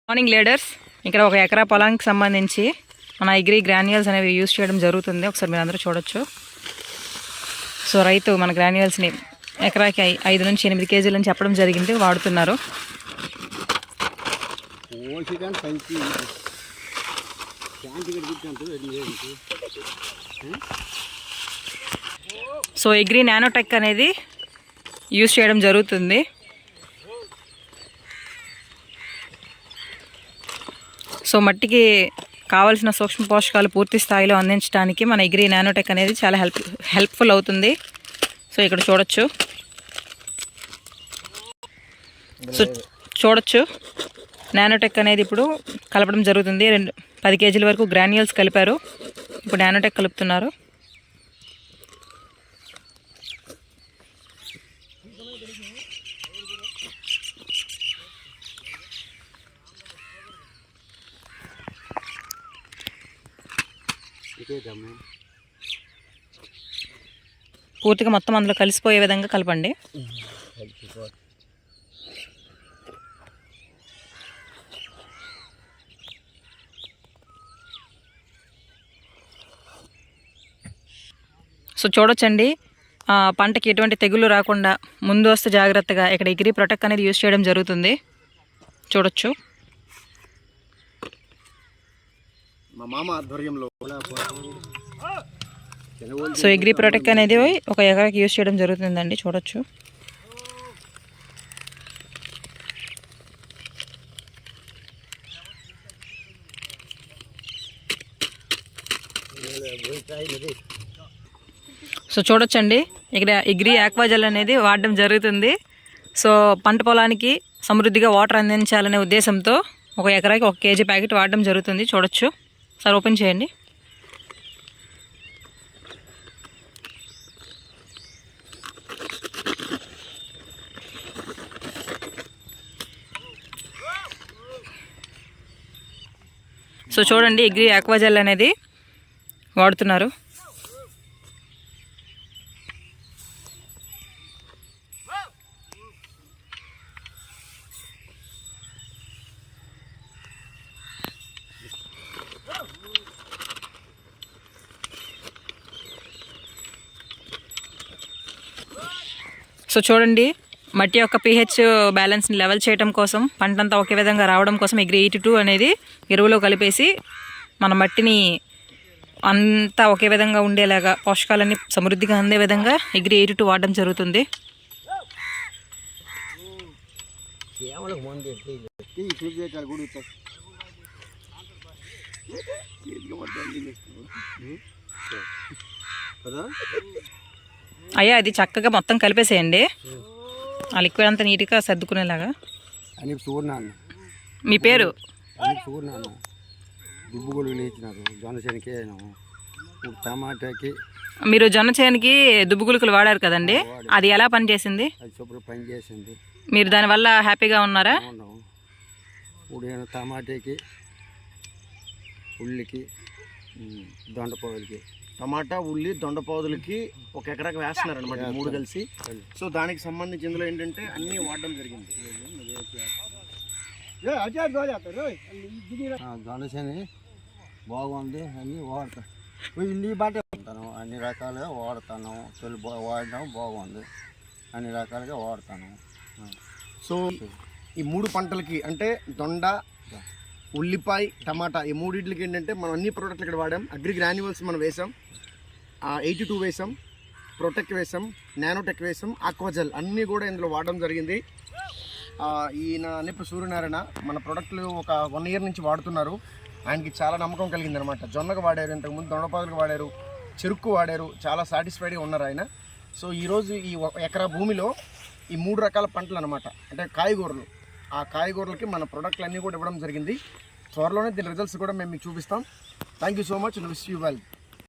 Morning leaders ఇక్కడ ఒక ఎకరా పొలానికి సంబంధించి మన అగ్రి గ్రాన్యూల్స్ అనేవి యూజ్ చేయడం జరుగుతుంది. ఒకసారి మీరు అందరూ చూడొచ్చు. సో రైతు మన గ్రాన్యూల్స్ని ఎకరాకి 5 నుంచి 8 కేజీల నుంచి చెప్పడం జరిగింది, వాడుతున్నారు. సో అగ్రి నానోటెక్ అనేది యూజ్ చేయడం జరుగుతుంది. సో మట్టికి కావాల్సిన సూక్ష్మ పోషకాలు పూర్తి స్థాయిలో అందించడానికి మన అగ్రి నానోటెక్ అనేది చాలా హెల్ప్ఫుల్ అవుతుంది. సో ఇక్కడ చూడొచ్చు నానోటెక్ అనేది ఇప్పుడు కలపడం జరుగుతుంది. 10 కేజీల వరకు గ్రాన్యూల్స్ కలిపారు, ఇప్పుడు నానోటెక్ కలుపుతున్నారు. పూర్తిగా మొత్తం అందులో కలిసిపోయే విధంగా కలపండి. సో చూడొచ్చండి, పంటకి ఎటువంటి తెగుళ్ళు రాకుండా ముందస్తు జాగ్రత్తగా ఇక్కడ అగ్రి ప్రొటెక్ట్ అనేది యూజ్ చేయడం జరుగుతుంది. చూడొచ్చు. మా మామ ఆధ్వర్యంలో సో అగ్రి ప్రొటెక్ట్ అనేది ఒక ఎకరాకి యూజ్ చేయడం జరుగుతుందండి. చూడొచ్చు. సో చూడొచ్చండి, ఇక్కడ అగ్రి ఆక్వాజెల్ అనేది వాడడం జరుగుతుంది. సో పంట పొలానికి సమృద్ధిగా వాటర్ అందించాలనే ఉద్దేశంతో ఒక ఎకరాకి 1 కేజీ ప్యాకెట్ వాడడం జరుగుతుంది. చూడొచ్చు. సార్ ఓపెన్ చేయండి. సో చూడండి, అగ్రి ఆక్వాజెల్ అనేది వాడుతున్నారు. సో చూడండి, మట్టి యొక్క pH బ్యాలెన్స్ని లెవెల్ చేయడం కోసం, పంటంతా ఒకే విధంగా రావడం కోసం అగ్రి 82 అనేది ఎరువులో కలిపేసి మన మట్టిని అంతా ఒకే విధంగా ఉండేలాగా, పోషకాలన్నీ సమృద్ధిగా అందే విధంగా అగ్రి 82 వాడడం జరుగుతుంది. అయ్యా అది చక్కగా మొత్తం కలిపేసేయండి, ఆ లిక్విడ్ అంతా నీట్గా సర్దుకునేలాగా. మీ పేరు? టమాటాకి మీరు జొన్న చేనుకి దుబ్బు గుళికలు వాడారు కదండి, అది ఎలా పనిచేసింది? మీరు దానివల్ల హ్యాపీగా ఉన్నారా? టమాటాకి, ఉల్లికి, దొండపాదులకి, టమాటా, ఉల్లి, దొండపాదులకి 1 ఎకరాకి వేస్తున్నారు అనమాట, 3 కలిసి. సో దానికి సంబంధించి ఇందులో ఏంటంటే అన్నీ వాడడం జరిగింది. దొండసేని బాగుంది, అన్నీ వాడతాను. ఇల్లు బాటే ఉంటాను, అన్ని రకాలుగా వాడతాను. తొలి వాడడం బాగుంది, అన్ని రకాలుగా వాడతాను. సో ఈ 3 పంటలకి అంటే దొండ, ఉల్లిపాయ, టమాటా, ఈ 3 ఏంటంటే మనం అన్ని ప్రోడక్ట్లు ఇక్కడ వాడాం. అగ్రి గ్రాన్యూల్స్ మనం వేసాం, 82 వేసాం, ప్రొటెక్ట్ వేసాం, నానోటెక్ వేసాం, ఆక్వాజెల్ అన్నీ కూడా ఇందులో వాడడం జరిగింది. ఈయన ఇప్పుడు సూర్యనారాయణ మన ప్రోడక్ట్లు ఒక 1 ఇయర్ నుంచి వాడుతున్నారు. ఆయనకి చాలా నమ్మకం కలిగింది అనమాట. జొన్నకు వాడారు, ఇంతకుముందు దొండపాదులకు వాడారు, చెరుకు వాడారు, చాలా సాటిస్ఫైడ్గా ఉన్నారు ఆయన. సో ఈరోజు ఈ 1 ఎకరా భూమిలో ఈ 3 రకాల పంటలు అనమాట, అంటే కాయగూరలు, ఆ కాయగూరలకి మన ప్రోడక్ట్లు అన్నీ కూడా ఇవ్వడం జరిగింది. త్వరలోనే దీని రిజల్ట్స్ కూడా మేము మీకు చూపిస్తాం. Thank you so much. Wish you well.